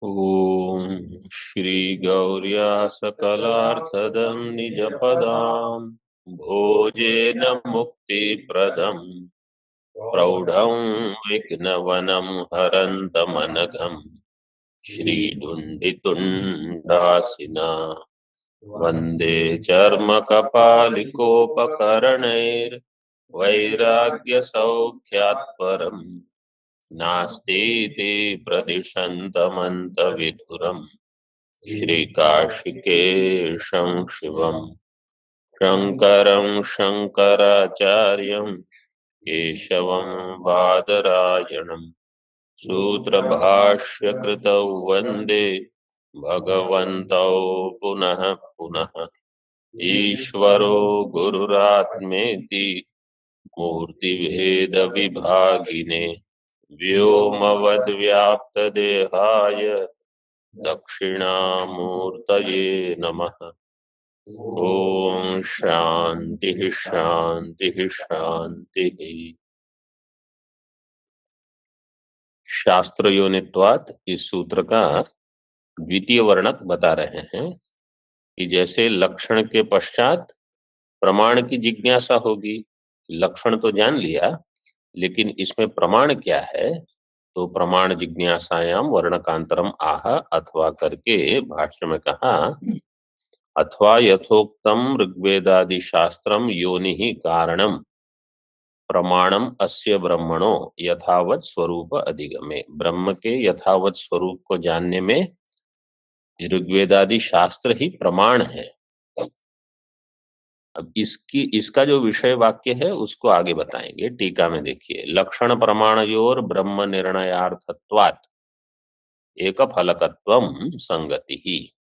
ओम श्री गौर्या सकलार्थदं निजपदां भोजेन मुक्तिप्रदं प्रौढं विघ्नवनं हरन्तमनघं श्रीदुण्डितुण्डासिना वन्दे चर्मकपालिकोपकरणैर्वैराग्यसौख्यात् परम् नास्तीति प्रदिशन्तमन्तविधुरम् श्रीकाशिकेशं शिवम् शङ्करं शङ्कराचार्यं केशवं बादरायणं सूत्रभाष्यकृतौ वन्दे भगवन्तौ पुनः पुनः ईश्वरो गुरुरात्मेति मूर्तिभेदविभागिने व्योमवद्व्याप्तदेहाय दक्षिणामूर्तये नमः। ओम शांति शांति शांति। शास्त्र योनित्वात् इस सूत्र का द्वितीय वर्णक बता रहे हैं कि जैसे लक्षण के पश्चात प्रमाण की जिज्ञासा होगी। लक्षण तो जान लिया, लेकिन इसमें प्रमाण क्या है, तो प्रमाण जिज्ञासायाम वर्णकांतरम आह अथवा करके भाष्य में कहा, अथवा यथोक्तम ऋग्वेदादि शास्त्रम योनि कारणम प्रमाणम अस्य ब्रह्मणो यथावत स्वरूप अधिगमे। ब्रह्म के यथावत स्वरूप को जानने में ऋग्वेदादि शास्त्र ही प्रमाण है। अब इसका जो विषय वाक्य है उसको आगे बताएंगे। टीका में देखिए, लक्षण प्रमाणयोर ब्रह्म निर्णयार्थत्वात् एक फलकत्वम संगति ही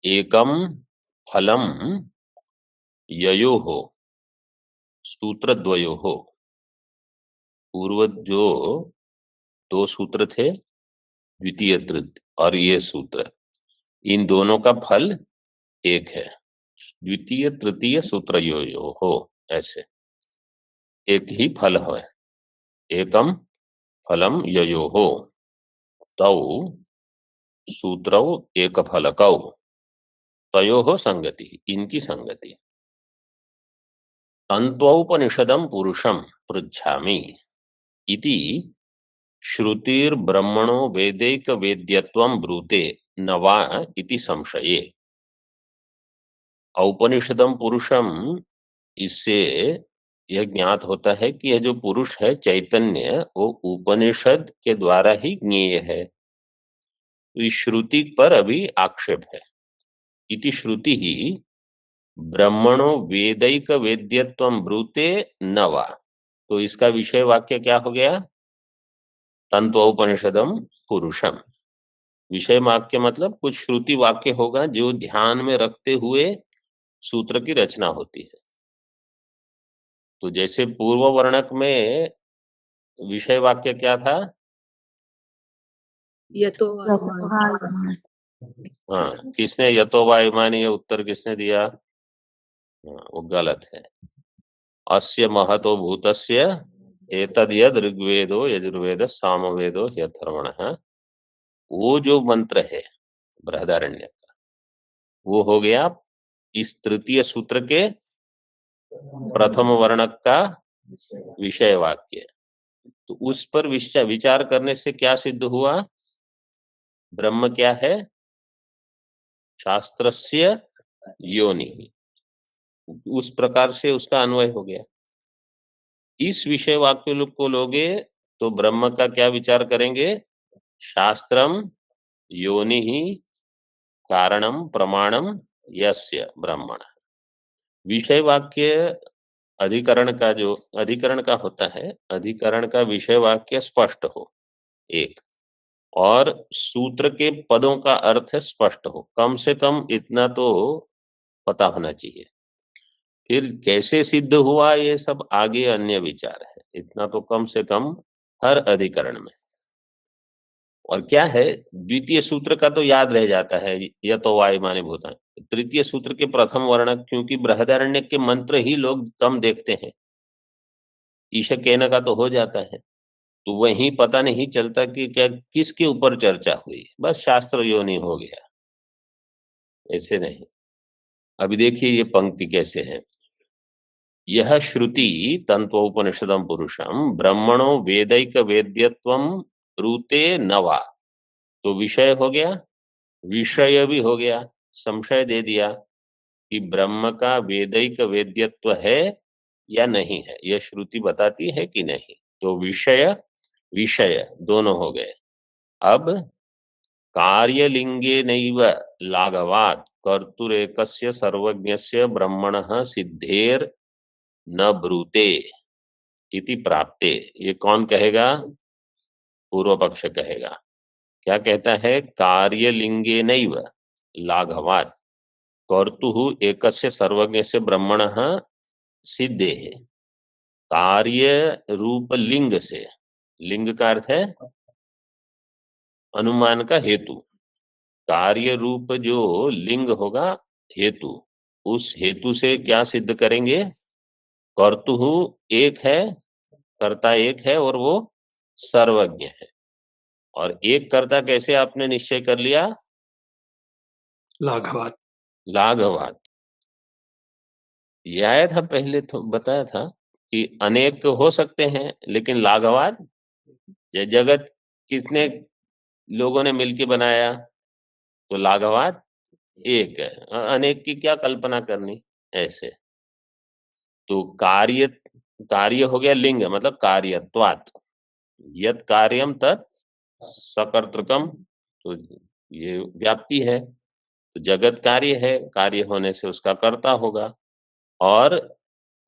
एकम फलम ययोः सूत्रद्वयोः। पूर्व जो दो सूत्र थे, द्वितीय तृतीय और ये सूत्र, इन दोनों का फल एक है। द्वितीय तृतीय सूत्र यो हो, ऐसे एक ही फल है। एकम फलम ययो हो तौ सूत्रौ एक फलकौ तयो हो संगति, इनकी संगति। तन्त्वोपनिषदम पुरुषम पृच्छामि इति श्रुतिर्ब्रह्मणो वेदैक वेद्यत्वं ब्रूते न वा इति संशये। औपनिषदम पुरुषम, इससे यह ज्ञात होता है कि यह जो पुरुष है चैतन्य, वो उपनिषद के द्वारा ही ज्ञेय है। तो इस श्रुति पर अभी आक्षेप है। इति श्रुति ही ब्रह्मणो वेदैक वेद्यत्वं ब्रूते न वा, तो इसका विषय वाक्य क्या हो गया? तन्त्वोपनिषदम पुरुषम। विषय वाक्य मतलब कुछ श्रुति वाक्य होगा जो ध्यान में रखते हुए सूत्र की रचना होती है। तो जैसे पूर्व वर्णक में विषय वाक्य क्या था? यतो हाँ, किसने यतो वा इमानी, ये उत्तर किसने दिया? वो गलत है। अस्य महतो भूतस्य एतद् यद ऋग्वेदो यजुर्वेद सामवेदो यथर्वणः, वो जो मंत्र है बृहदारण्य का, वो हो गया इस तृतीय सूत्र के प्रथम वर्णक का विषय वाक्य। तो उस पर विचार करने से क्या सिद्ध हुआ? ब्रह्म क्या है? शास्त्रस्य योनि। उस प्रकार से उसका अन्वय हो गया। इस विषय वाक्य को लोगे तो ब्रह्म का क्या विचार करेंगे? शास्त्रम योनि ही कारणम प्रमाणम यस्य ब्रह्मण। विषय वाक्य अधिकरण का, जो अधिकरण का होता है, अधिकरण का विषय वाक्य स्पष्ट हो एक, और सूत्र के पदों का अर्थ स्पष्ट हो, कम से कम इतना तो पता होना चाहिए। फिर कैसे सिद्ध हुआ ये सब आगे अन्य विचार है, इतना तो कम से कम हर अधिकरण में। और क्या है, द्वितीय सूत्र का तो याद रह जाता है, यह तो वायुमानी भूतान। तृतीय सूत्र के प्रथम वर्णक, क्योंकि बृहदारण्य के मंत्र ही लोग कम देखते हैं, ईश कहने का तो हो जाता है। तो वहीं पता नहीं चलता कि क्या किसके ऊपर चर्चा हुई, बस शास्त्र योनि हो गया, ऐसे नहीं। अभी देखिए ये पंक्ति कैसे है। यह श्रुति तंत्वोपनिषदम पुरुषम ब्रह्मणो वेदैक वेद्यत्वम ब्रूते नवा। तो विषय हो गया, विषय भी हो गया, संशय दे दिया कि ब्रह्म का वेदैक वेद्यत्व है या नहीं है, यह श्रुति बताती है कि नहीं। तो विषय विषय दोनों हो गए। अब कार्यलिंगे नैव लाघवात् कर्तुरेकस्य सर्वज्ञस्य ब्रह्मणः सिद्धेर न ब्रूते इति प्राप्ते। ये कौन कहेगा? पूर्व पक्ष कहेगा। क्या कहता है? कार्यलिंगे नैव लाघवात् कर्तुः एकस्य सर्वज्ञस्य ब्रह्मणः सिद्धे है। कार्य रूप लिंग से, लिंग का अर्थ है अनुमान का हेतु, कार्य रूप जो लिंग होगा हेतु, उस हेतु से क्या सिद्ध करेंगे? कर्तुः एक है, कर्ता एक है और वो सर्वज्ञ है। और एक कर्ता कैसे आपने निश्चय कर लिया? लाघवात। लाघवात। यह आया था पहले, तो बताया था कि अनेक हो सकते हैं लेकिन लाघवात, जगत कितने लोगों ने मिलके बनाया, तो लाघवात एक है, अनेक की क्या कल्पना करनी ऐसे। तो कार्य, कार्य हो गया लिंग, मतलब कार्यत्वात्, यत् कार्यम तत् सकर्तृकम, तो ये व्याप्ति है। तो जगत कार्य है, कार्य होने से उसका कर्ता होगा और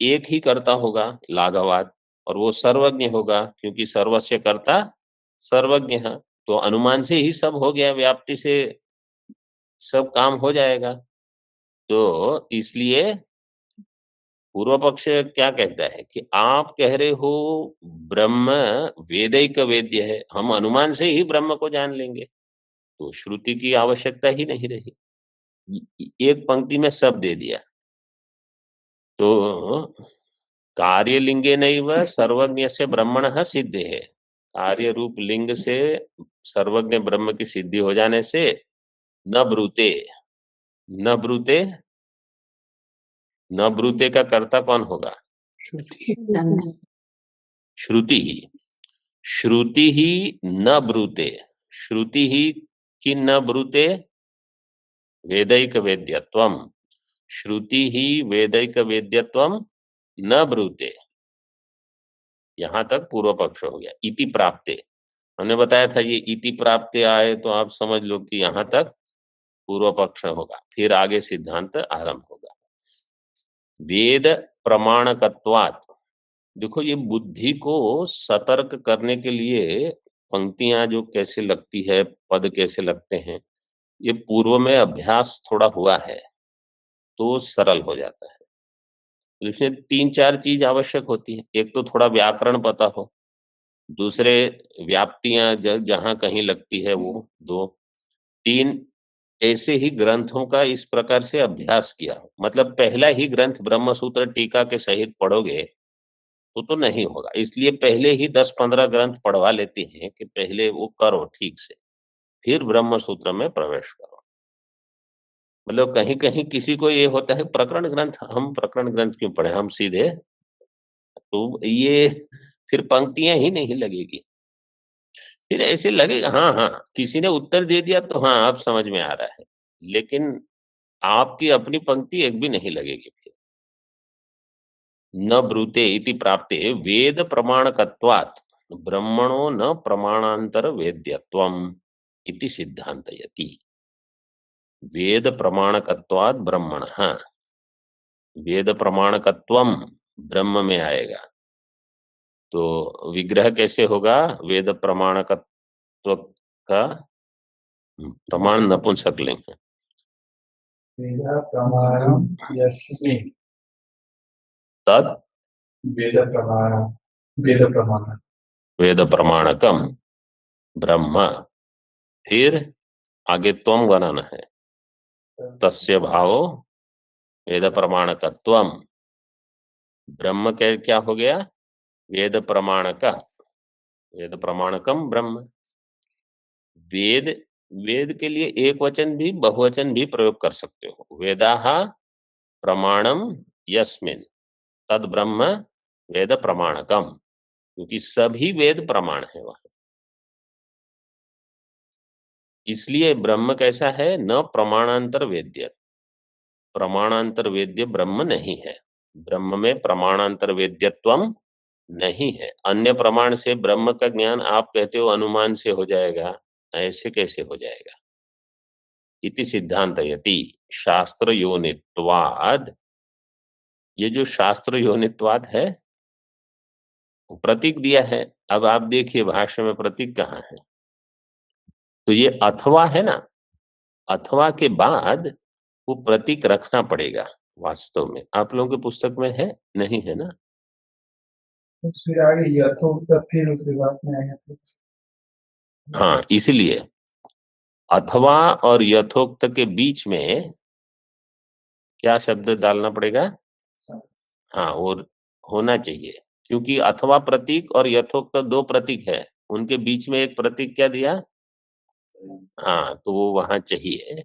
एक ही कर्ता होगा लाघवात, और वो सर्वज्ञ होगा क्योंकि सर्वस्य कर्ता सर्वज्ञ है। तो अनुमान से ही सब हो गया, व्याप्ति से सब काम हो जाएगा। तो इसलिए पूर्व पक्ष क्या कहता है कि आप कह रहे हो ब्रह्म वेदैक वेद्य है, हम अनुमान से ही ब्रह्म को जान लेंगे, तो श्रुति की आवश्यकता ही नहीं रही। एक पंक्ति में सब दे दिया। तो कार्यलिंगे नैव सर्वज्ञस्य ब्रह्मणः सिद्ध है, कार्य रूप लिंग से सर्वज्ञ ब्रह्म की सिद्धि हो जाने से न ब्रूते, न ब्रूते, न ब्रूते का कर्ता कौन होगा? श्रुति ही, श्रुति ही न ब्रूते, श्रुति ही कि न ब्रूते वेदैक वेद्यत्वम, श्रुति ही वेदैक वेद्यत्वम न ब्रूते। यहां तक पूर्व पक्ष हो गया। इति प्राप्ते, हमने बताया था ये इति प्राप्ते आए तो आप समझ लो कि यहां तक पूर्व पक्ष होगा, फिर आगे सिद्धांत आरंभ होगा। वेद प्रमाणकत्वात्, देखो ये बुद्धि को सतर्क करने के लिए पंक्तियां जो कैसे लगती है, पद कैसे लगते हैं, ये पूर्व में अभ्यास थोड़ा हुआ है तो सरल हो जाता है। तो इसमें 3-4 चीज आवश्यक होती है। एक तो थोड़ा व्याकरण पता हो, दूसरे व्याप्तियां जहां कहीं लगती है वो 2, 3 ऐसे ही ग्रंथों का इस प्रकार से अभ्यास किया हो। मतलब पहला ही ग्रंथ ब्रह्मसूत्र टीका के सहित पढ़ोगे तो नहीं होगा, इसलिए पहले ही 10-15 ग्रंथ पढ़वा लेते हैं कि पहले वो करो ठीक से, फिर ब्रह्म सूत्र में प्रवेश करो। मतलब कहीं कहीं किसी को ये होता है प्रकरण ग्रंथ, हम प्रकरण ग्रंथ क्यों पढ़े, हम सीधे, तो ये फिर पंक्तियां ही नहीं लगेगी, फिर ऐसे लगेगा हाँ हाँ किसी ने उत्तर दे दिया तो हाँ अब समझ में आ रहा है, लेकिन आपकी अपनी पंक्ति एक भी नहीं लगेगी फिर। न ब्रूते इति प्राप्ते वेद प्रमाणकत्वात् ब्रह्मणो न प्रमाणांतर वेद्यत्वम इति सिद्धांतयति। वेद प्रमाणकत्वात् ब्रह्मणः, वेद प्रमाणकत्वम ब्रह्म में आएगा, तो विग्रह कैसे होगा? वेद प्रमाणकत्व का प्रमाण नपुंसक लिंग है। वेद प्रमाणम यस्मिन्, तद वेद प्रमाणम, वेद प्रमाणम, वेद प्रमाणकम ब्रह्म, फिर आगे त्वम बनाना है, तस्य भावो वेद प्रमाणकत्वम, ब्रह्म के क्या हो गया? वेद प्रमाणक, वेद प्रमाणकम ब्रह्म। वेद वेद के लिए एक वचन भी बहुवचन भी प्रयोग कर सकते हो। वेदाः प्रमाणम यस्मिन तद ब्रह्म वेद प्रमाणकम, क्योंकि सभी वेद प्रमाण है वहां। इसलिए ब्रह्म कैसा है? न प्रमाणांतर वेद्य। प्रमाणांतर वेद्य ब्रह्म नहीं है। ब्रह्म में प्रमाणांतर वेद्यत्वम नहीं है। अन्य प्रमाण से ब्रह्म का ज्ञान आप कहते हो अनुमान से हो जाएगा, ऐसे कैसे हो जाएगा? इति सिद्धांतयति शास्त्र योनित्वाद। ये जो शास्त्र योनित्वाद है, प्रतीक दिया है। अब आप देखिए भाष्य में प्रतीक कहाँ है। तो ये अथवा है ना, अथवा के बाद वो प्रतीक रखना पड़ेगा। वास्तव में आप लोगों की पुस्तक में है नहीं? है ना? तो फिर आगे यथोक्त फिर उसके बाद में आएगा तो हाँ, इसलिए अथवा और यथोक्त के बीच में क्या शब्द डालना पड़ेगा? हाँ, और होना चाहिए, क्योंकि अथवा प्रतीक और यथोक्त दो प्रतीक है, उनके बीच में एक प्रतीक क्या दिया? हाँ, तो वो वहां चाहिए।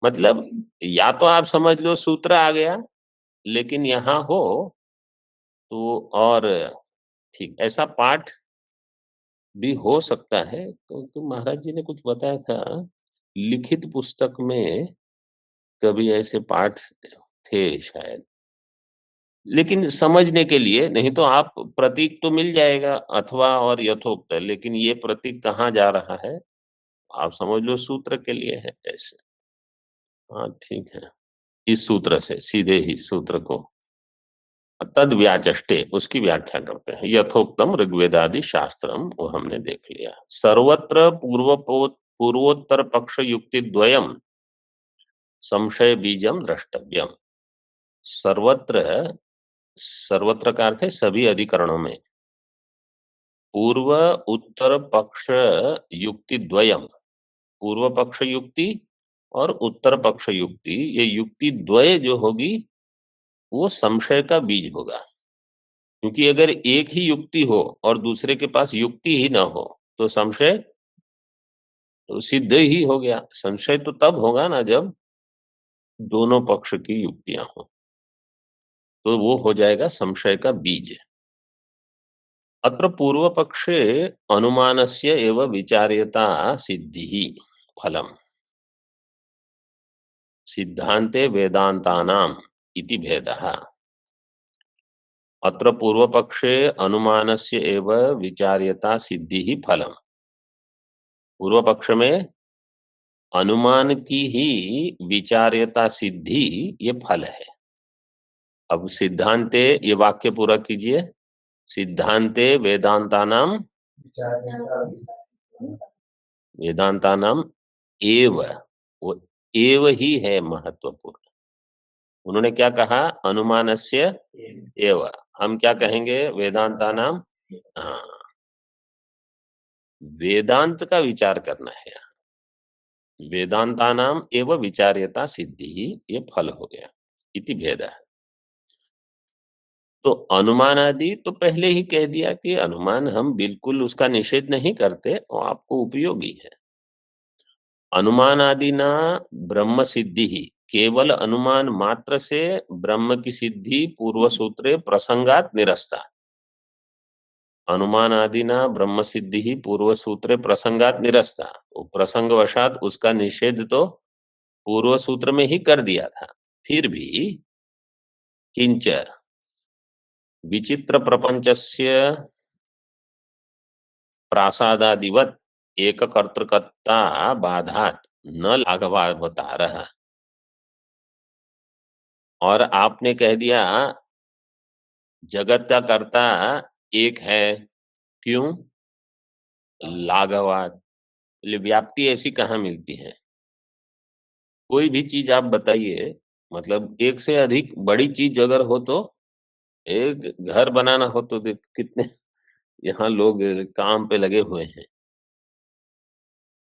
मतलब या तो आप समझ लो सूत्र आ गया, लेकिन यहाँ हो तो और ठीक ऐसा पाठ भी हो सकता है। तो महाराज जी ने कुछ बताया था, लिखित पुस्तक में कभी ऐसे पाठ थे शायद। लेकिन समझने के लिए, नहीं तो आप प्रतीक तो मिल जाएगा अथवा और यथोक्त, लेकिन ये प्रतीक कहाँ जा रहा है आप समझ लो सूत्र के लिए है ऐसे। हाँ ठीक है, इस सूत्र से सीधे ही सूत्र को तद व्याचष्टे उसकी व्याख्या करते हैं। यथोक्तम ऋग्वेदादि शास्त्रम, वो हमने देख लिया। सर्वत्र पूर्वोत्तर पक्ष युक्ति द्वयम संशय बीजम द्रष्टव्यम। सर्वत्र, सर्वत्र का अर्थ है सभी अधिकरणों में। पूर्व उत्तर पक्ष युक्ति द्वयम, पूर्व पक्ष युक्ति और उत्तर पक्ष युक्ति, ये युक्ति द्वय जो होगी वो संशय का बीज होगा। क्योंकि अगर एक ही युक्ति हो और दूसरे के पास युक्ति ही ना हो तो संशय तो सिद्ध ही हो गया। संशय तो तब होगा ना जब दोनों पक्ष की युक्तियां हो, तो वो हो जाएगा संशय का बीज। अत्र पूर्व पक्षे अनुमानस्य एव विचार्यता सिद्धि फलम सिद्धांते वेदांतानाम इति भेदः। अत्र पूर्व पक्षे अनुमानस्य एव विचार्यता सिद्धि फलम। पूर्व पक्ष में अनुमान की ही विचार्यता सिद्धि ये फल है। अब सिद्धांते, ये वाक्य पूरा कीजिए। सिद्धांते वेदांतानाम, वेदांतानाम एव, वो एव ही है महत्वपूर्ण। उन्होंने क्या कहा? अनुमानस्य एव। हम क्या कहेंगे? वेदांतानाम। हाँ, वेदांत का विचार करना है। वेदांतानाम एव विचार्यता सिद्धि, ये फल हो गया। इति भेद है। तो अनुमान आदि तो पहले ही कह दिया कि अनुमान हम बिल्कुल उसका निषेध नहीं करते, वो आपको उपयोगी है। अनुमान आदि ना ब्रह्म सिद्धि ही, केवल अनुमान मात्र से ब्रह्म की सिद्धि पूर्व सूत्रे प्रसंगात निरस्ता। अनुमान आदि ना ब्रह्म सिद्धि ही पूर्व सूत्रे प्रसंगात निरस्ता, वो प्रसंगवशात उसका निषेध तो पूर्व सूत्र में ही कर दिया था। फिर भी किंच विचित्र प्रपंचस्य प्रासादादिवत एक कर्तृकता बाधात न लाघवावतारः। और आपने कह दिया जगत का कर्ता एक है, क्यों? लाघवात, व्याप्ति ऐसी कहाँ मिलती है? कोई भी चीज आप बताइए, मतलब एक से अधिक बड़ी चीज अगर हो तो, एक घर बनाना हो तो कितने यहाँ लोग काम पे लगे हुए हैं।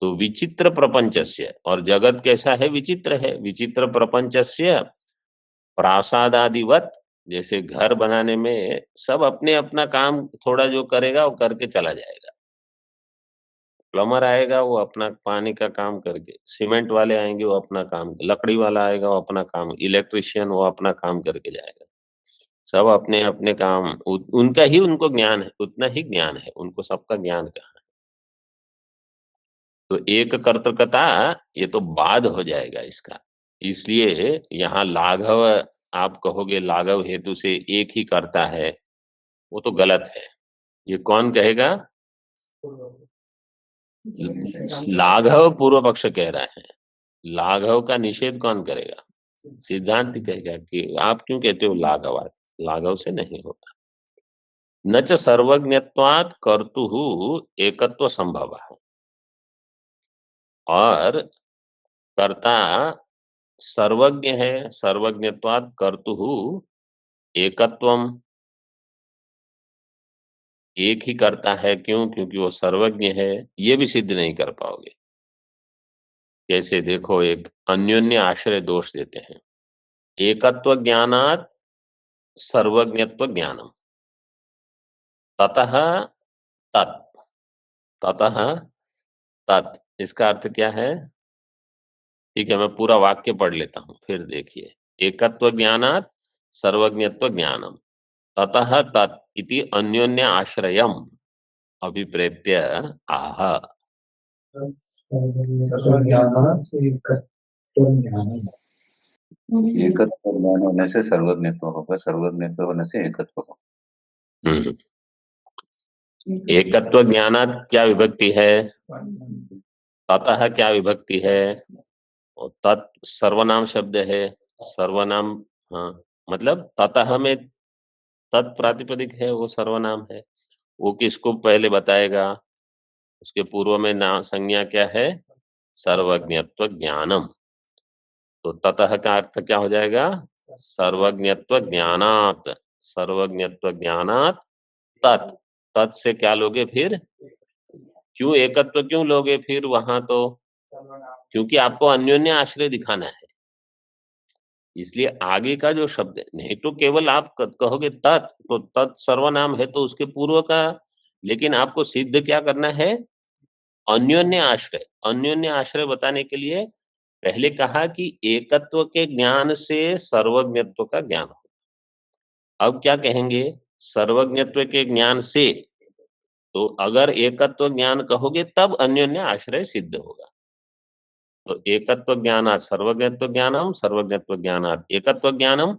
तो विचित्र प्रपंचस्य, और जगत कैसा है? विचित्र है। विचित्र प्रपंचस्य प्रासादादिवत, जैसे घर बनाने में सब अपने अपना काम थोड़ा जो करेगा वो करके चला जाएगा, प्लम्बर आएगा वो अपना पानी का काम करके, सीमेंट वाले आएंगे वो अपना काम, लकड़ी वाला आएगा वो अपना काम, इलेक्ट्रिशियन वो अपना काम करके जाएगा। सब अपने अपने काम, उनका ही उनको ज्ञान है, उतना ही ज्ञान है उनको, सबका ज्ञान कहाँ है। तो एक कर्तृकता ये तो बाद हो जाएगा इसका, इसलिए यहाँ लाघव, आप कहोगे लाघव हेतु से एक ही करता है, वो तो गलत है। ये कौन कहेगा? लाघव पूर्व पक्ष कह रहा है, लाघव का निषेध कौन करेगा? सिद्धांत कहेगा कि आप क्यों कहते हो लाघवात, लाघव से नहीं होगा। न च सर्वज्ञत्वात् कर्तुः एकत्व संभव, और कर्ता सर्वज्ञ है, सर्वज्ञत्वात् कर्तुः एकत्वम, एक ही करता है, क्यों? क्योंकि वो सर्वज्ञ है, ये भी सिद्ध नहीं कर पाओगे। कैसे? देखो, एक अन्योन्य आश्रय दोष देते हैं। एकत्व ज्ञानात् सर्वज्ञत्व ज्ञानम, ततः तत्, ततः तत्, इसका अर्थ क्या है? ठीक है, मैं पूरा वाक्य पढ़ लेता हूं, फिर देखिए। एकत्व ज्ञानात् सर्वज्ञत्व ज्ञानम, ततः तत् इति अन्योन्य आश्रयम अभिप्रेत्य आह। एकत्व ज्ञान होने से सर्वज्ञत्व होगा, सर्वज्ञत्व होने से एकत्व होगा। एकत्व ज्ञानात् क्या विभक्ति है? ततः क्या विभक्ति है? और तत् सर्वनाम शब्द है, सर्वनाम, हाँ, मतलब ततः में तत् प्रातिपदिक है, वो सर्वनाम है। वो किसको पहले बताएगा? उसके पूर्व में नाम संज्ञा क्या है? सर्वज्ञत्व ज्ञानम। तो ततः का अर्थ क्या हो जाएगा? सर्वज्ञत्व ज्ञानात्, सर्वज्ञत्व ज्ञानात् तत्, तत् से क्या लोगे फिर? क्यों एकत्व क्यों लोगे फिर वहां? तो क्योंकि आपको अन्योन्य आश्रय दिखाना है, इसलिए आगे का जो शब्द है, नहीं तो केवल आप कहोगे तत्, तो तत् सर्वनाम है तो उसके पूर्व का, लेकिन आपको सिद्ध क्या करना है? अन्योन्य आश्रय। अन्योन्य आश्रय बताने के लिए पहले कहा कि एकत्व के ज्ञान से सर्वज्ञत्व का ज्ञान हो। अब क्या कहेंगे? सर्वज्ञत्व के ज्ञान से, तो अगर एकत्व ज्ञान कहोगे तब अन्योन्य आश्रय सिद्ध होगा। तो एकत्व ज्ञानात् सर्वज्ञत्व ज्ञानम, सर्वज्ञत्व ज्ञानात् एकत्व ज्ञानम,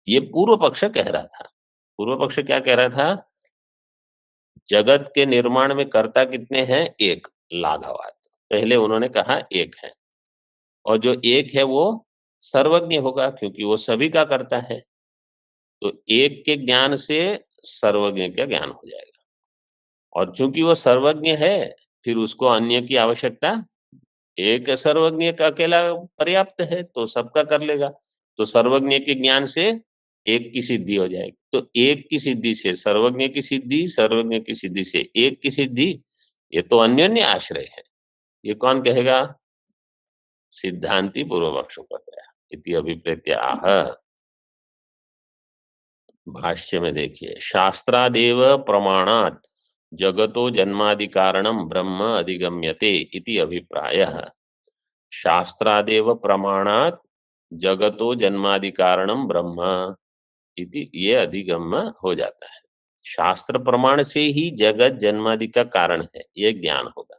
ये पूर्व पक्ष कह रहा था। पूर्व पक्ष क्या कह रहा था? जगत के निर्माण में कर्ता कितने हैं? एक, लाघवात। पहले उन्होंने कहा एक है, और जो एक है वो सर्वज्ञ होगा क्योंकि वो सभी का करता है। तो एक के ज्ञान से सर्वज्ञ का ज्ञान हो जाएगा, और चूंकि वो सर्वज्ञ है फिर उसको अन्य की आवश्यकता, एक सर्वज्ञ का अकेला पर्याप्त है तो सबका कर लेगा। तो सर्वज्ञ के ज्ञान से एक की सिद्धि हो जाएगी। तो एक की सिद्धि से सर्वज्ञ की सिद्धि, सर्वज्ञ की सिद्धि से एक की सिद्धि, ये तो अन्योन्य आश्रय है। ये कौन कहेगा? सिद्धांति पूर्व पक्ष कर गया। इति अभिप्रेत्य आह। भाष्य में देखिए, शास्त्रादेव प्रमाणात् जगतो जन्मादि कारणम ब्रह्म अधिगम्यते इति अभिप्रायः। शास्त्रादेव प्रमाणात् जगतो जन्मादि कारणम ब्रह्म इति, ये अधिगम्य हो जाता है। शास्त्र प्रमाण से ही जगत जन्मादि का कारण है, ये ज्ञान होगा।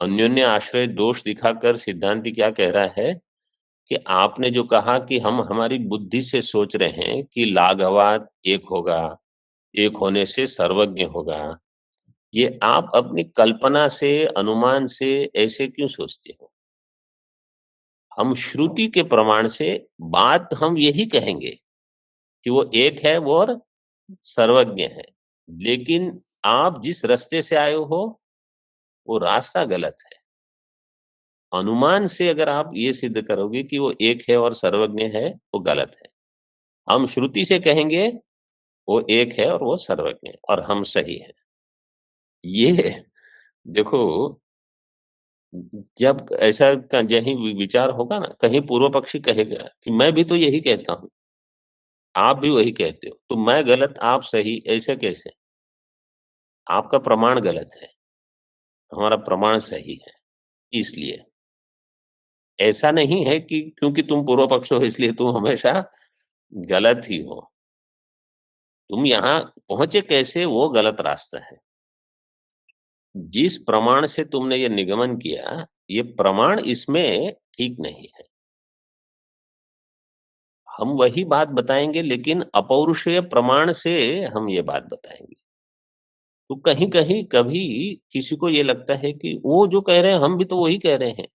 अन्योन्य आश्रय दोष दिखाकर सिद्धांति क्या कह रहा है कि आपने जो कहा कि हम हमारी बुद्धि से सोच रहे हैं कि लाघवात एक होगा, एक होने से सर्वज्ञ होगा, ये आप अपनी कल्पना से, अनुमान से ऐसे क्यों सोचते हो? हम श्रुति के प्रमाण से बात हम यही कहेंगे कि वो एक है वो और सर्वज्ञ है, लेकिन आप जिस रास्ते से आए हो वो रास्ता गलत है। अनुमान से अगर आप ये सिद्ध करोगे कि वो एक है और सर्वज्ञ है, वो गलत है। हम श्रुति से कहेंगे वो एक है और वो सर्वज्ञ है और हम सही हैं। ये देखो, जब ऐसा कहीं विचार होगा ना, कहीं पूर्व पक्षी कहेगा कि मैं भी तो यही कहता हूं, आप भी वही कहते हो, तो मैं गलत आप सही, ऐसे कैसे? आपका प्रमाण गलत है। हमारा प्रमाण सही है। इसलिए ऐसा नहीं है कि क्योंकि तुम पूर्व पक्ष हो इसलिए तुम हमेशा गलत ही हो। तुम यहाँ पहुंचे कैसे, वो गलत रास्ता है। जिस प्रमाण से तुमने ये निगमन किया, ये प्रमाण इसमें ठीक नहीं है। हम वही बात बताएंगे, लेकिन अपौरुषेय प्रमाण से हम ये बात बताएंगे। तो कहीं कहीं कभी किसी को ये लगता है कि वो जो कह रहे हैं हम भी तो वही कह रहे हैं।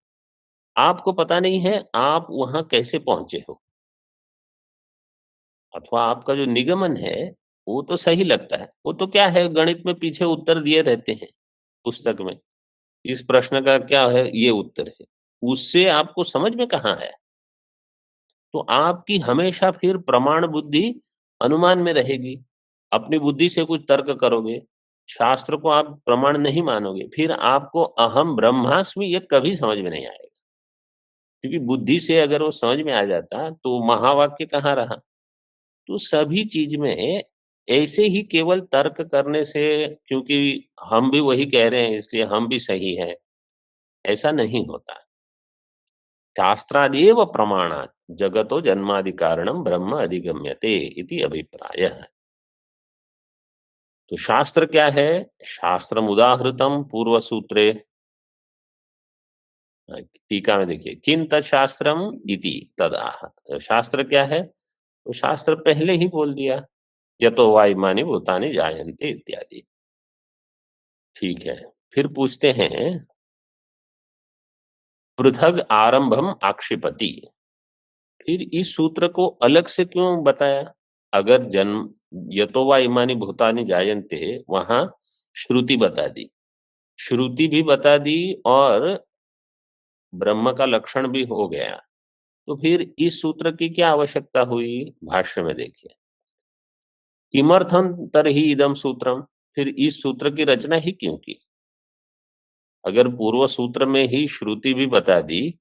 आपको पता नहीं है आप वहां कैसे पहुंचे हो, अथवा आपका जो निगमन है वो तो सही लगता है। वो तो क्या है, गणित में पीछे उत्तर दिए रहते हैं पुस्तक में, इस प्रश्न का क्या है ये उत्तर है, उससे आपको समझ में कहाँ है। तो आपकी हमेशा फिर प्रमाण बुद्धि अनुमान में रहेगी। अपनी बुद्धि से कुछ तर्क करोगे, शास्त्र को आप प्रमाण नहीं मानोगे, फिर आपको अहम ब्रह्मास्मि ये कभी समझ में नहीं आएगा। क्योंकि बुद्धि से अगर वो समझ में आ जाता तो महावाक्य कहाँ रहा। तो सभी चीज में ऐसे ही केवल तर्क करने से, क्योंकि हम भी वही कह रहे हैं इसलिए हम भी सही है, ऐसा नहीं होता। शास्त्रादेव प्रमाणात् जगतो जन्मादि कारणम ब्रह्म अधिगम्यते इति अभिप्रायः। तो शास्त्र क्या है? शास्त्रम उदाहृतम पूर्व सूत्रे। टीका में देखिए, किन तत्शास्त्रम इति तदाह। शास्त्र क्या है? तो शास्त्र पहले ही बोल दिया, यतो वा इमानि भूतानि जायन्ते इत्यादि। ठीक है, फिर पूछते हैं पृथग आरंभम आक्षिपति। फिर इस सूत्र को अलग से क्यों बताया? अगर जन्म यतो वा इमानि भूतानि जायन्ते, वहां श्रुति बता दी, श्रुति भी बता दी और ब्रह्म का लक्षण भी हो गया। तो फिर इस सूत्र की क्या आवश्यकता हुई? भाष्य में देखिए, किमर्थम तरहि इदम सूत्रम। फिर इस सूत्र की रचना ही क्यों की? अगर पूर्व सूत्र में ही श्रुति भी बता दी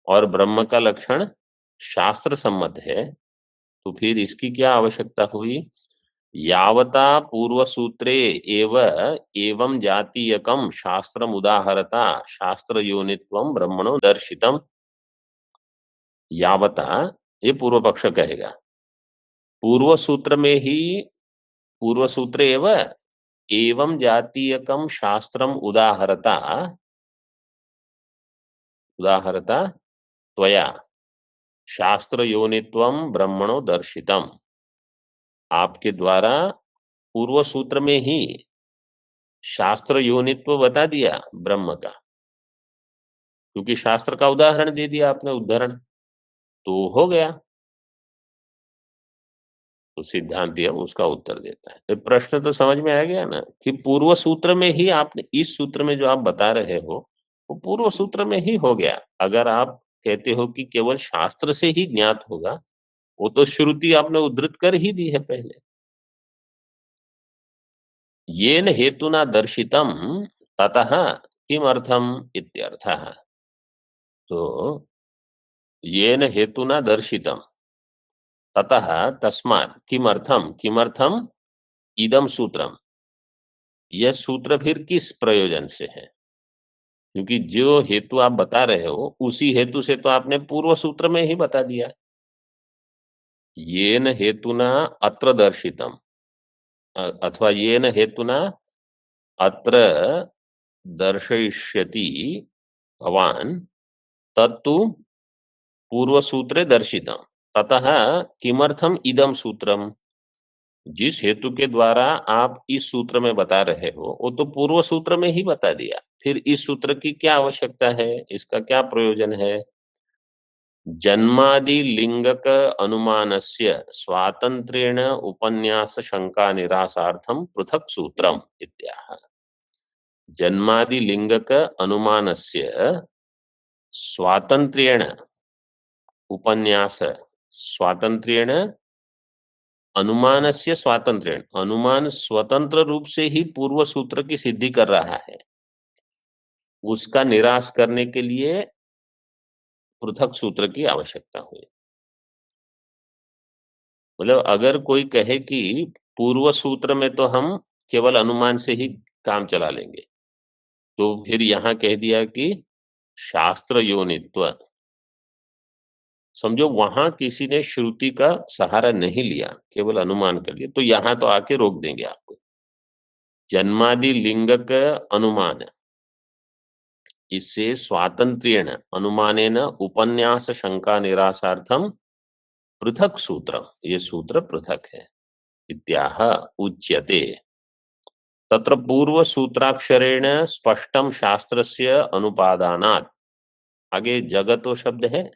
और ब्रह्म का लक्षण शास्त्र सम्मत है, तो फिर इसकी क्या आवश्यकता हुई? यावता पूर्व सूत्रे एवं जातीयकम शास्त्रम उदाहरता शास्त्र योनित्वम ब्रह्मणो दर्शितम। यावता, ये पूर्व पक्ष कहेगा, पूर्व सूत्र में ही पूर्व सूत्र एवं जातीयकम शास्त्रम उदाहरता उदाहरता त्वया शास्त्र योनित्वम ब्रह्मणो दर्शितम। आपके द्वारा पूर्व सूत्र में ही शास्त्र योनित्व बता दिया ब्रह्म का, क्योंकि शास्त्र का उदाहरण दे दिया आपने, उदाहरण तो हो गया। तो सिद्धांत अब उसका उत्तर देता है। तो प्रश्न तो समझ में आ गया ना कि पूर्व सूत्र में ही आपने, इस सूत्र में जो आप बता रहे हो वो पूर्व सूत्र में ही हो गया। अगर आप कहते हो कि केवल शास्त्र से ही ज्ञात होगा, वो तो श्रुति आपने उद्धृत कर ही दी है पहले। येन हेतुना दर्शितम ततः किमर्थम इत्यर्थः। तो येन हेतुना दर्शितम ततः तस्मात् किमर्थम, किमर्थम इदम सूत्रम। यह सूत्र फिर किस प्रयोजन से है? क्योंकि जो हेतु आप बता रहे हो उसी हेतु से तो आपने पूर्व सूत्र में ही बता दिया। येन हेतुना अत्र दर्शितम, अथवा येन हेतुना अत्र दर्शयिष्यति भवान तत्तु पूर्व सूत्रे दर्शितम ततः किमर्थम इदम सूत्रम। जिस हेतु के द्वारा आप इस सूत्र में बता रहे हो वो तो पूर्व सूत्र में ही बता दिया, फिर इस सूत्र की क्या आवश्यकता है, इसका क्या प्रयोजन है? जन्मादि लिंगक अनुमानस्य स्वातंत्र्येण उपन्यास शंका निरासार्थम पृथक सूत्रम इत्याह। जन्मादि लिंगक अनुमानस्य स्वातंत्र्येण उपन्यास, स्वातंत्र्येण अनुमानस्य स्वातंत्र्येण, अनुमान स्वतंत्र रूप से ही पूर्व सूत्र की सिद्धि कर रहा है, उसका निराश करने के लिए पृथक सूत्र की आवश्यकता हुई। मतलब अगर कोई कहे कि पूर्व सूत्र में तो हम केवल अनुमान से ही काम चला लेंगे, तो फिर यहाँ कह दिया कि शास्त्र योनित्व। समझो वहां किसी ने श्रुति का सहारा नहीं लिया, केवल अनुमान कर लिया, तो यहां तो आके रोक देंगे आपको। जन्मादि लिंग का अनुमान, इससे स्वातंत्र्येण अनुमानेन उपन्यास शंका निरासार्थम पृथक सूत्र, ये सूत्र पृथक है। इत्याह उच्यते। तत्र पूर्व सूत्राक्षरेण स्पष्टम शास्त्रस्य अनुपादानात्। आगे जगतो शब्द है,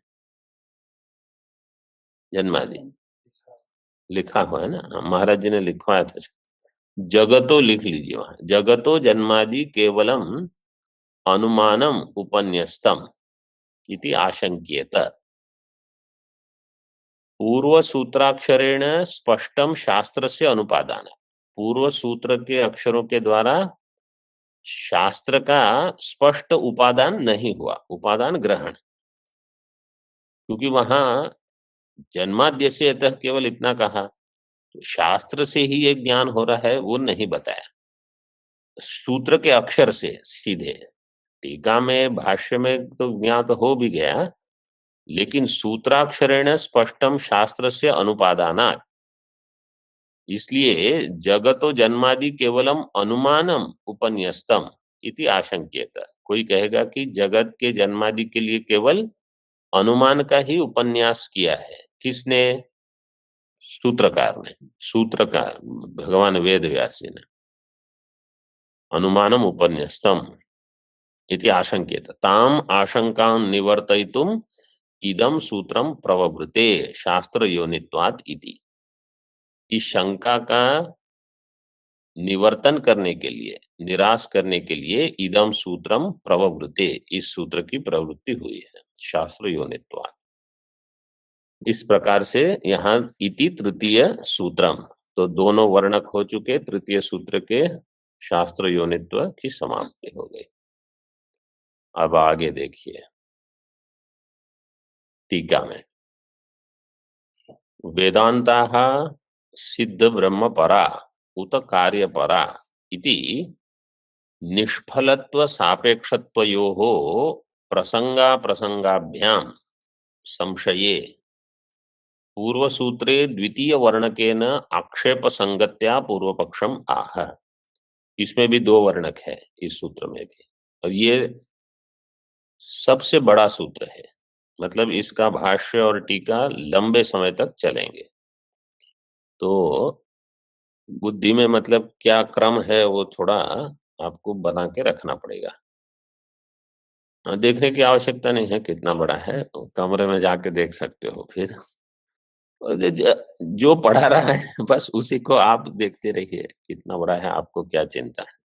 जन्मादि लिखा हुआ है ना, महाराज जी ने लिखवाया था। जगतो लिख लीजिए वहां, जगतो जन्मादि केवलम अनुमानम उपन्यस्तम इति आशंक्येत। पूर्व सूत्राक्षरेण स्पष्टम शास्त्र से अनुपादान, पूर्व सूत्र के अक्षरों के द्वारा शास्त्र का स्पष्ट उपादान नहीं हुआ, उपादान ग्रहण, क्योंकि वहां जन्माद्य से अतः केवल इतना कहा, तो शास्त्र से ही एक ज्ञान हो रहा है वो नहीं बताया, सूत्र के अक्षर से सीधे। टीका में भाष्य में तो ज्ञात हो भी गया, लेकिन सूत्राक्षरेण स्पष्टम शास्त्र से अनुपादानात्, इसलिए जगतो जन्मादि केवलम अनुमानम उपन्यस्तम इति आशंक्येत। कोई कहेगा कि जगत के जन्मादि के लिए केवल अनुमान का ही उपन्यास किया है, किसने? सूत्रकार ने, सूत्रकार भगवान वेद व्यास जी ने। अनुमानम उपन्यस्तम इति आशंक्येत। ताम आशंकां निवर्तयितुम इदम सूत्रम प्रववृते शास्त्र योनित्वात् इति। इस शंका का निवर्तन करने के लिए, निराश करने के लिए इदम सूत्रम प्रववृते, इस सूत्र की प्रवृत्ति हुई है, शास्त्र योनित्वात्। इस प्रकार से यहाँ इति तृतीय सूत्रम, तो दोनों वर्णक हो चुके, तृतीय सूत्र के शास्त्र योनित्व की समाप्ति हो गई। अब आगे देखिए टीका में, वेदांताः सिद्ध ब्रह्म परा उत कार्य परा इति निष्फलत्व सापेक्षत्वयोः प्रसंगा प्रसंगाभ्याम संशये पूर्व सूत्रे द्वितीय वर्णकेन आक्षेप संगत्या पूर्व पक्षम आह। इसमें भी दो वर्णक है इस सूत्र में भी, और ये सबसे बड़ा सूत्र है, मतलब इसका भाष्य और टीका लंबे समय तक चलेंगे। तो बुद्धि में मतलब क्या क्रम है वो थोड़ा आपको बना के रखना पड़ेगा। देखने की आवश्यकता नहीं है कितना बड़ा है, तो कमरे में जाके देख सकते हो। फिर जो पढ़ा रहा है बस उसी को आप देखते रहिए, कितना बड़ा है, आपको क्या चिंता है।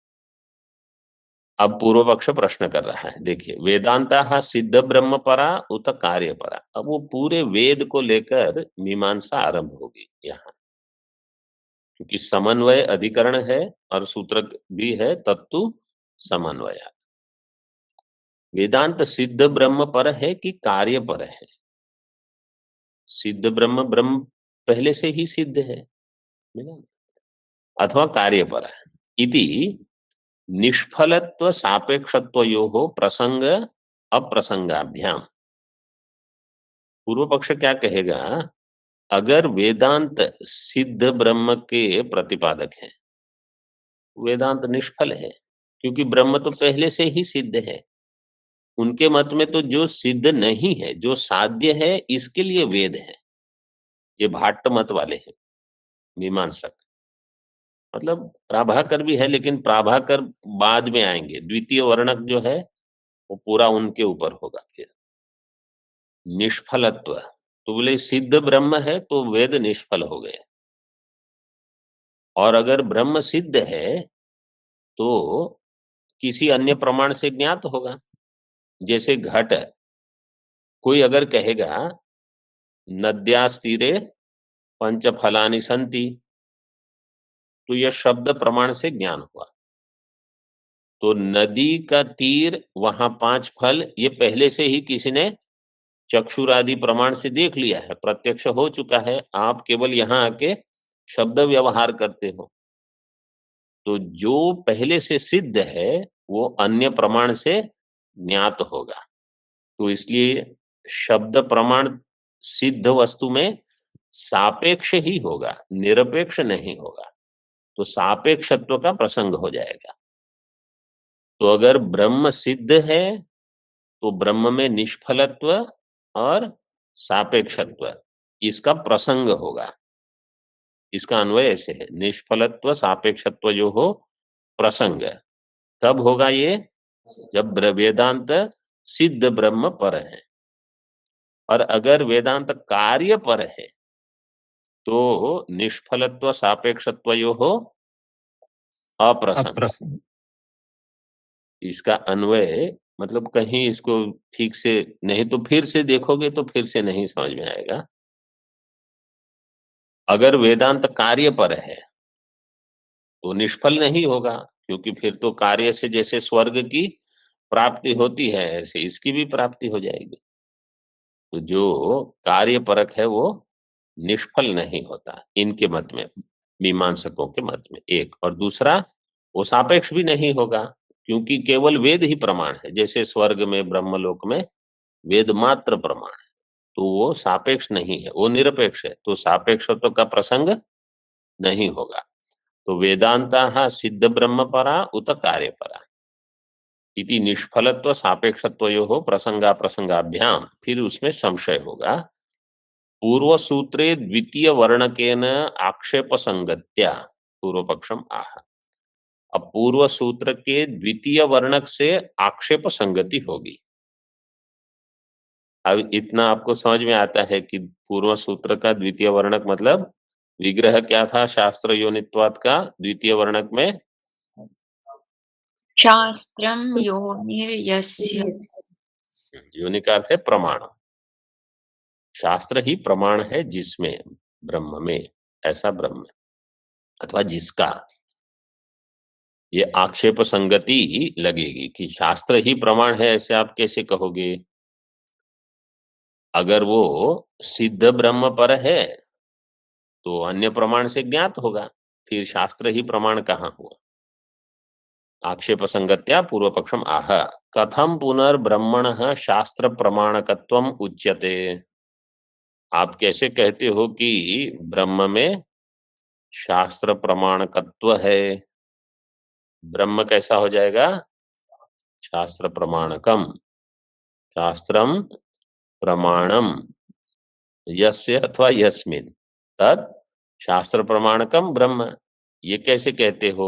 अब पूर्व पक्ष प्रश्न कर रहा है, देखिए, वेदांता सिद्ध ब्रह्म परा उत कार्य परा। अब वो पूरे वेद को लेकर मीमांसा आरंभ होगी यहाँ, क्योंकि समन्वय अधिकरण है और सूत्र भी है तत्तु समन्वय। वेदांत सिद्ध ब्रह्म पर है कि कार्य पर है? सिद्ध ब्रह्म, ब्रह्म पहले से ही सिद्ध है, अथवा कार्य पर है। इति निष्फलत्व सापेक्षत्वयोः प्रसंग अप्रसंगाभ्याम। पूर्व पक्ष क्या कहेगा? अगर वेदांत सिद्ध ब्रह्म के प्रतिपादक है, वेदांत निष्फल है, क्योंकि ब्रह्म तो पहले से ही सिद्ध है। उनके मत में तो जो सिद्ध नहीं है, जो साध्य है, इसके लिए वेद है। ये भाट्ट मत वाले हैं, मीमांसक। मतलब प्राभाकर भी है, लेकिन प्राभाकर बाद में आएंगे। द्वितीय वर्णक जो है वो पूरा उनके ऊपर होगा। फिर निष्फलत्व, तो बोले सिद्ध ब्रह्म है तो वेद निष्फल हो गए, और अगर ब्रह्म सिद्ध है तो किसी अन्य प्रमाण से ज्ञात होगा। जैसे घट, कोई अगर कहेगा नद्यास्तीरे पंच फलानि सन्ति, तो यह शब्द प्रमाण से ज्ञान हुआ। तो नदी का तीर, वहां 5 फल, ये पहले से ही किसी ने चक्षुरादि प्रमाण से देख लिया है, प्रत्यक्ष हो चुका है। आप केवल यहाँ आके शब्द व्यवहार करते हो। तो जो पहले से सिद्ध है वो अन्य प्रमाण से ज्ञात होगा। तो इसलिए शब्द प्रमाण सिद्ध वस्तु में सापेक्ष ही होगा, निरपेक्ष नहीं होगा। तो सापेक्षत्व का प्रसंग हो जाएगा। तो अगर ब्रह्म सिद्ध है तो ब्रह्म में निष्फलत्व और सापेक्षत्व इसका प्रसंग होगा। इसका अन्वय ऐसे है, निष्फलत्व सापेक्षत्व जो हो प्रसंग कब होगा ये? जब वेदांत सिद्ध ब्रह्म पर है। और अगर वेदांत कार्य पर है तो निष्फलत्व सापेक्षत्व यो हो अप्रसंग। इसका अन्वय मतलब कहीं इसको ठीक से नहीं तो फिर से देखोगे तो फिर से नहीं समझ में आएगा। अगर वेदांत कार्य पर है तो निष्फल नहीं होगा, क्योंकि फिर तो कार्य से जैसे स्वर्ग की प्राप्ति होती है ऐसे इसकी भी प्राप्ति हो जाएगी। तो जो कार्य परक है वो निष्फल नहीं होता इनके मत में, मीमांसकों के मत में एक। और दूसरा वो सापेक्ष भी नहीं होगा, क्योंकि केवल वेद ही प्रमाण है। जैसे स्वर्ग में ब्रह्मलोक में वेद मात्र प्रमाण है, तो वो सापेक्ष नहीं है, वो निरपेक्ष है। तो सापेक्षत्व का प्रसंग नहीं होगा। तो वेदांता सिद्ध ब्रह्म परा उत कार्य परा इति निष्फलत्व सापेक्षत्वयोः प्रसंगा प्रसंगाभ्याम। फिर उसमें संशय होगा। पूर्व सूत्रे द्वितीय वर्णकेन आक्षेप संगत्या पूर्व पक्षम आह। अब पूर्व सूत्र के द्वितीय वर्णक से आक्षेप संगति होगी। अब इतना आपको समझ में आता है कि पूर्व सूत्र का द्वितीय वर्णक मतलब विग्रह क्या था शास्त्र योनित्वात् का? द्वितीय वर्णक में शास्त्रम योनिर्यस्य। योनि का अर्थ है प्रमाण। शास्त्र ही प्रमाण है जिसमें, ब्रह्म में, ऐसा ब्रह्म अथवा जिसका ये आक्षेप संगति ही लगेगी कि शास्त्र ही प्रमाण है, ऐसे आप कैसे कहोगे? अगर वो सिद्ध ब्रह्म पर है तो अन्य प्रमाण से ज्ञात होगा, फिर शास्त्र ही प्रमाण कहाँ हुआ? आक्षेप संगत्या पूर्व पक्षम आह। कथम पुनर्ब्रह्मणः शास्त्र प्रमाणकत्वम उच्यते। आप कैसे कहते हो कि ब्रह्म में शास्त्र प्रमाणकत्व है? ब्रह्म कैसा हो जाएगा? शास्त्र प्रमाणकम। शास्त्रम प्रमाणम यस्य अथवा यस्मिन तत् शास्त्र प्रमाणकम ब्रह्म। ये कैसे कहते हो?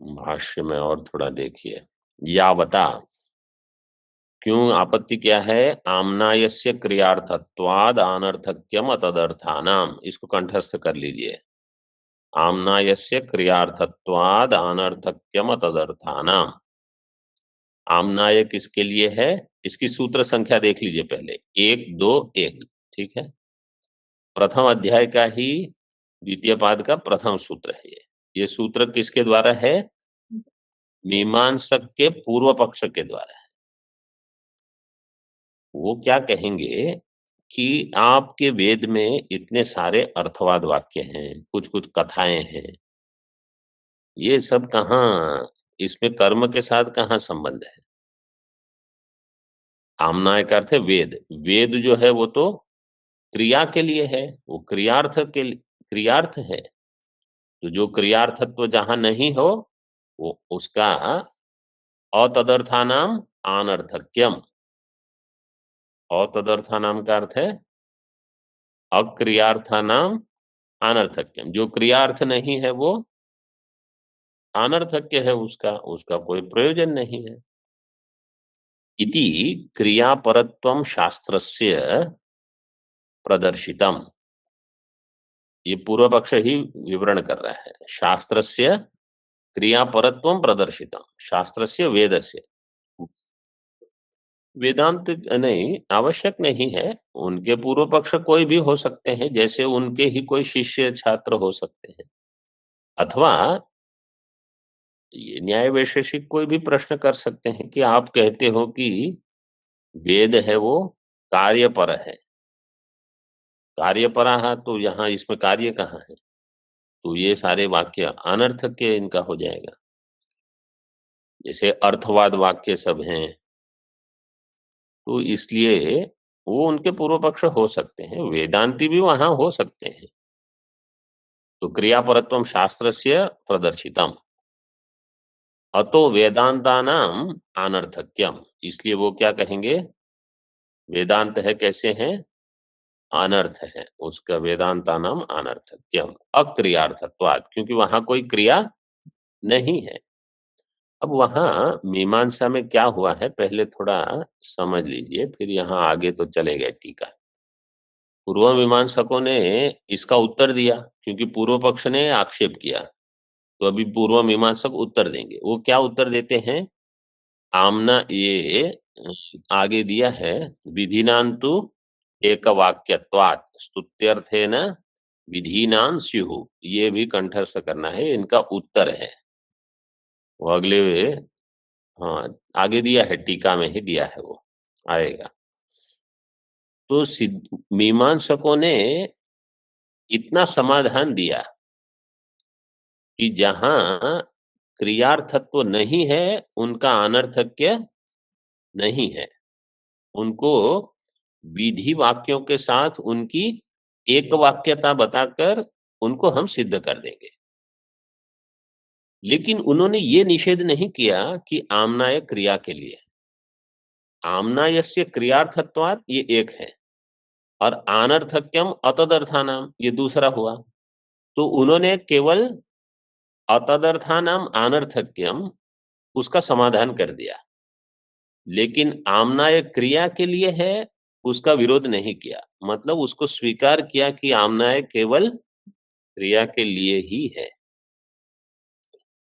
भाष्य में और थोड़ा देखिए। यावता, क्यों आपत्ति क्या है? आमनायस्य क्रियार्थत्वाद अनर्थक्यम अतदर्थानाम। इसको कंठस्थ कर लीजिए। आमनायस्य क्रियार्थत्वाद अनर्थक्यम तदर्थानाम। आमनाय किसके लिए है? इसकी सूत्र संख्या देख लीजिए पहले, 1 2 1। ठीक है, प्रथम अध्याय का ही द्वितीय पाद का प्रथम सूत्र है ये सूत्र किसके द्वारा है? मीमांसक के पूर्व पक्ष के द्वारा है। वो क्या कहेंगे कि आपके वेद में इतने सारे अर्थवाद वाक्य हैं, कुछ कुछ कथाएं हैं, ये सब कहाँ, इसमें कर्म के साथ कहाँ संबंध है? आमनाय का अर्थ है वेद। वेद जो है वो तो क्रिया के लिए है, वो क्रियार्थ है। तो जो क्रियार्थत्व जहां नहीं हो वो उसका अतदर्थानाम अनर्थक्यम। अतदर्थानाम का अर्थ है अक्रियार्थानाम अनर्थक्यम। जो क्रियार्थ नहीं है वो अनर्थक्य है, उसका कोई प्रयोजन नहीं है। इति क्रियापरत्वम शास्त्रस्य प्रदर्शितम। ये पूर्व पक्ष ही विवरण कर रहा है। शास्त्रस्य क्रियापरत्वम प्रदर्शितम, शास्त्रस्य वेदस्य। वेदांत नहीं आवश्यक नहीं है, उनके पूर्व पक्ष कोई भी हो सकते हैं, जैसे उनके ही कोई शिष्य छात्र हो सकते हैं। अथवा ये न्याय वैशेषिक कोई भी प्रश्न कर सकते हैं कि आप कहते हो कि वेद है वो कार्यपर है, कार्यपरा है, तो यहाँ इसमें कार्य कहाँ है? तो ये सारे वाक्य अनर्थक के इनका हो जाएगा। जैसे अर्थवाद वाक्य सब हैं, तो इसलिए वो उनके पूर्व पक्ष हो सकते हैं, वेदांती भी वहां हो सकते हैं। तो क्रियापरत्वम शास्त्रस्य प्रदर्शितम अतो वेदांतानाम अनर्थक्यम, इसलिए वो क्या कहेंगे, वेदांत है कैसे हैं, अनर्थ है, उसका वेदांता नाम अनर्थक्यम अक्रियार्थत्वात्, क्योंकि वहां कोई क्रिया नहीं है। अब वहां मीमांसा में क्या हुआ है पहले थोड़ा समझ लीजिए, फिर यहाँ आगे तो चलेगा टीका। पूर्व मीमांसकों ने इसका उत्तर दिया, क्योंकि पूर्व पक्ष ने आक्षेप किया, तो अभी पूर्व मीमांसक उत्तर देंगे। वो क्या उत्तर देते हैं, आमना ये आगे दिया है, विधिनांतु एक वाक्यत्वात् स्तुत्यर्थेन विधीनां स्युः, ये भी कंठस्थ करना है, इनका उत्तर है। वो अगले, हाँ आगे दिया है, टीका में ही दिया है, वो आएगा। तो मीमांसकों ने इतना समाधान दिया कि जहां क्रियार्थत्व नहीं है उनका अनर्थक्य नहीं है, उनको विधि वाक्यों के साथ उनकी एक वाक्यता बताकर उनको हम सिद्ध कर देंगे। लेकिन उन्होंने ये निषेध नहीं किया कि आमनाय क्रिया के लिए, आमनायस्य क्रियार्थत्वात् ये एक है, और अनर्थक्यम अतदर्थानाम ये दूसरा हुआ। तो उन्होंने केवल अतदर्थानाम अनर्थक्यम उसका समाधान कर दिया, लेकिन आमनाय क्रिया के लिए है उसका विरोध नहीं किया, मतलब उसको स्वीकार किया कि आमनाय केवल क्रिया के लिए ही है।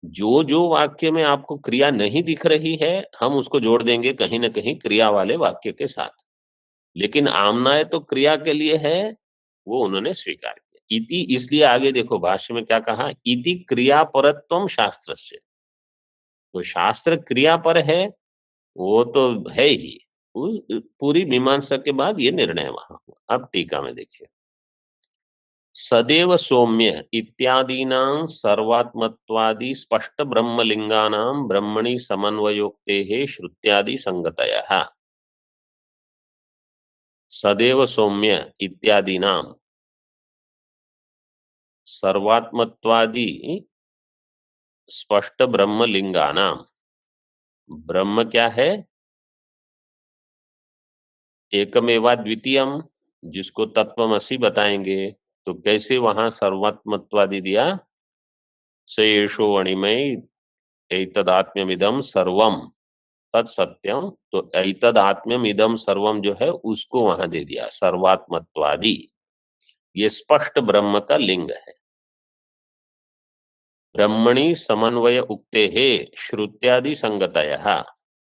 जो जो वाक्य में आपको क्रिया नहीं दिख रही है हम उसको जोड़ देंगे कहीं ना कहीं क्रिया वाले वाक्य के साथ, लेकिन आमनाय तो क्रिया के लिए है, वो उन्होंने स्वीकार किया। इति, इसलिए आगे देखो भाष्य में क्या कहा, इति क्रियापरत्वम शास्त्रस्य, तो शास्त्र क्रिया पर है, वो तो है ही। पूरी मीमांसा के बाद ये निर्णय वहां हुआ। अब टीका में देखिए, सदैव सौम्य इत्यादीनां सर्वात्मत्वादि स्पष्ट ब्रह्मलिंगानां ब्रह्मणि समन्वयोक्तेः श्रुत्यादि संगतयः। सदैव सौम्य इत्यादीनां सर्वात्मत्वादि स्पष्ट ब्रह्मलिंगानां, ब्रह्म क्या है, एकमेवा द्वितीयम, जिसको तत्वमसि बताएंगे। तो कैसे वहां सर्वात्मत्वादि दिया, सयेषो अणिमय एतदात्म्यमिदं सर्वम तत्सत्यम, तो एतदात्म्यमिदं सर्वम जो है उसको वहां दे दिया सर्वात्मत्वादि, ये स्पष्ट ब्रह्म का लिंग है। ब्रह्मणि समन्वय उक्ते है श्रुत्यादि संगतयः,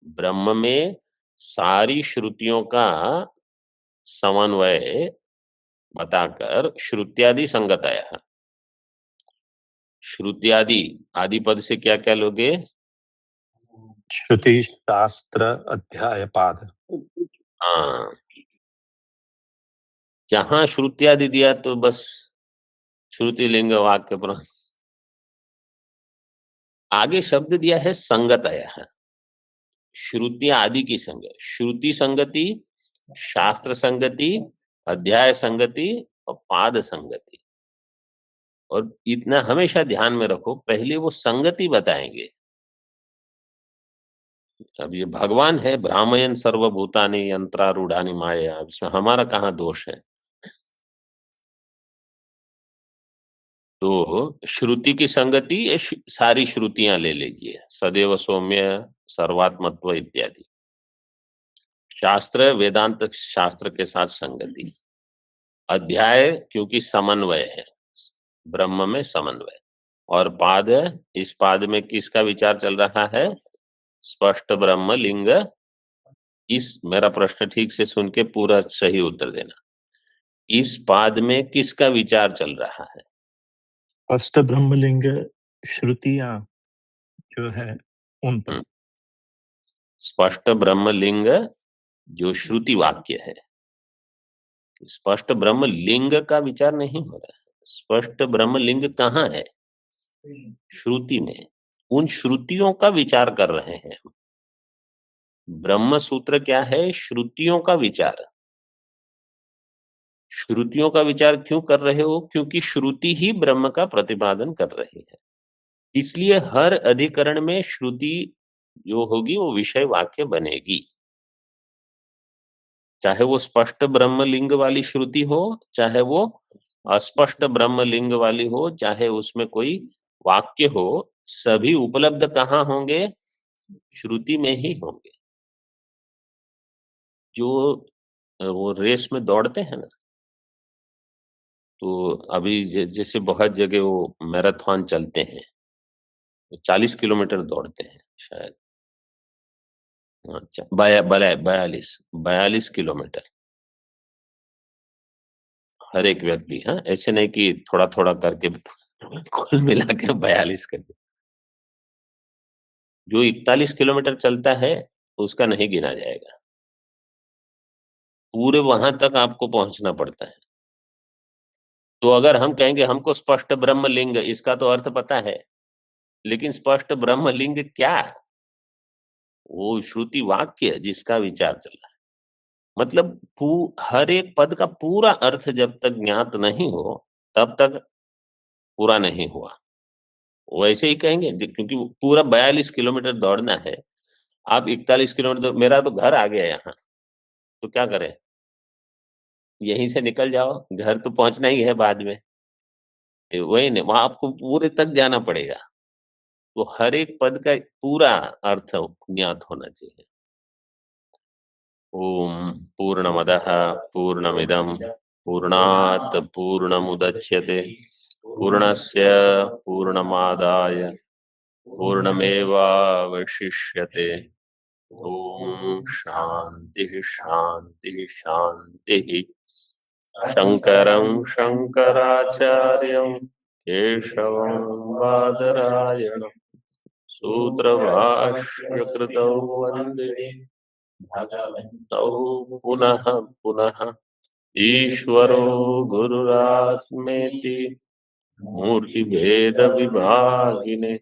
ब्रह्म में सारी श्रुतियों का समन्वय बताकर श्रुत्यादि संगतयः, श्रुत्यादि आदि पद से क्या क्या लोगे, श्रुति शास्त्र अध्याय पाद। हाँ, जहां श्रुत्यादि दिया तो बस श्रुति लिंग वाक्य पर, आगे शब्द दिया है संगतयः, श्रुति आदि की संग, श्रुति संगति, शास्त्र संगति, अध्याय संगति और पाद संगति। और इतना हमेशा ध्यान में रखो, पहले वो संगति बताएंगे। अब ये भगवान है, भ्रामयन सर्वभूतानि यंत्रारूढ़ानि माया, इसमें हमारा कहाँ दोष है। तो श्रुति की संगति, ये सारी श्रुतियां ले लीजिए, सदैव सौम्य, सर्वात्मत्व इत्यादि। शास्त्र, वेदांत शास्त्र के साथ संगति। अध्याय क्योंकि समन्वय है, ब्रह्म में समन्वय। और पाद, इस पाद में किसका विचार चल रहा है, स्पष्ट ब्रह्म लिंग। इस, मेरा प्रश्न ठीक से सुन के पूरा सही उत्तर देना, इस पाद में किसका विचार चल रहा है, स्पष्ट ब्रह्मलिंग श्रुतियां जो है उन पर। स्पष्ट ब्रह्मलिंग जो श्रुति वाक्य है, स्पष्ट ब्रह्म लिंग का विचार नहीं हो रहा है। स्पष्ट ब्रह्म लिंग कहाँ है, श्रुति में, उन श्रुतियों का विचार कर रहे हैं। ब्रह्म सूत्र क्या है? श्रुतियों का विचार। श्रुतियों का विचार क्यों कर रहे हो? क्योंकि श्रुति ही ब्रह्म का प्रतिपादन कर रही है। इसलिए हर अधिकरण में श्रुति जो होगी वो विषय वाक्य बनेगी, चाहे वो स्पष्ट ब्रह्मलिंग वाली श्रुति हो, चाहे वो अस्पष्ट ब्रह्मलिंग वाली हो, चाहे उसमें कोई वाक्य हो, सभी उपलब्ध कहाँ होंगे? श्रुति में ही होंगे। जो वो रेस में दौड़ते हैं ना, तो अभी जैसे बहुत जगह वो मैराथन चलते हैं, 40 किलोमीटर दौड़ते हैं शायद, अच्छा 42 किलोमीटर हर एक व्यक्ति। हाँ, ऐसे नहीं कि थोड़ा थोड़ा करके कुल मिला के 42 करके। जो 41 किलोमीटर चलता है उसका नहीं गिना जाएगा, पूरे वहां तक आपको पहुंचना पड़ता है। तो अगर हम कहेंगे हमको स्पष्ट ब्रह्मलिंग, इसका तो अर्थ पता है, लेकिन स्पष्ट ब्रह्मलिंग क्या? वो श्रुति वाक्य जिसका विचार चल रहा है। मतलब हर एक पद का पूरा अर्थ जब तक ज्ञात नहीं हो तब तक पूरा नहीं हुआ। वैसे ही कहेंगे क्योंकि पूरा 42 किलोमीटर दौड़ना है, आप 41 किलोमीटर, मेरा तो घर आ गया यहाँ, तो क्या करें? यहीं से निकल जाओ, घर तो पहुंचना ही है बाद में। वही नहीं, वहां आपको पूरे तक जाना पड़ेगा। तो हर एक पद का पूरा अर्थ ज्ञात होना चाहिए। ओम पूर्णमदः पूर्णमिदं पूर्णात् पूर्णमुदच्यते पूर्णस्य पूर्णमादाय पूर्णमेवावशिष्यते। ओम शांति शांति शांति। शंकरं शंकराचार्यं केशवं बादरायणं सूत्रभाष्यकृतौ वन्दे भगवन्तौ पुनः पुनः। ईश्वरो गुरुरात्मेति मूर्तिभेदविभागिने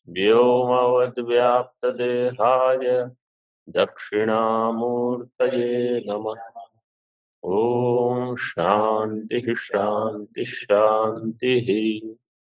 व्योमवद्व्याप्तदेहाय दक्षिणामूर्तये नमः। ओम शांति शांति शांति।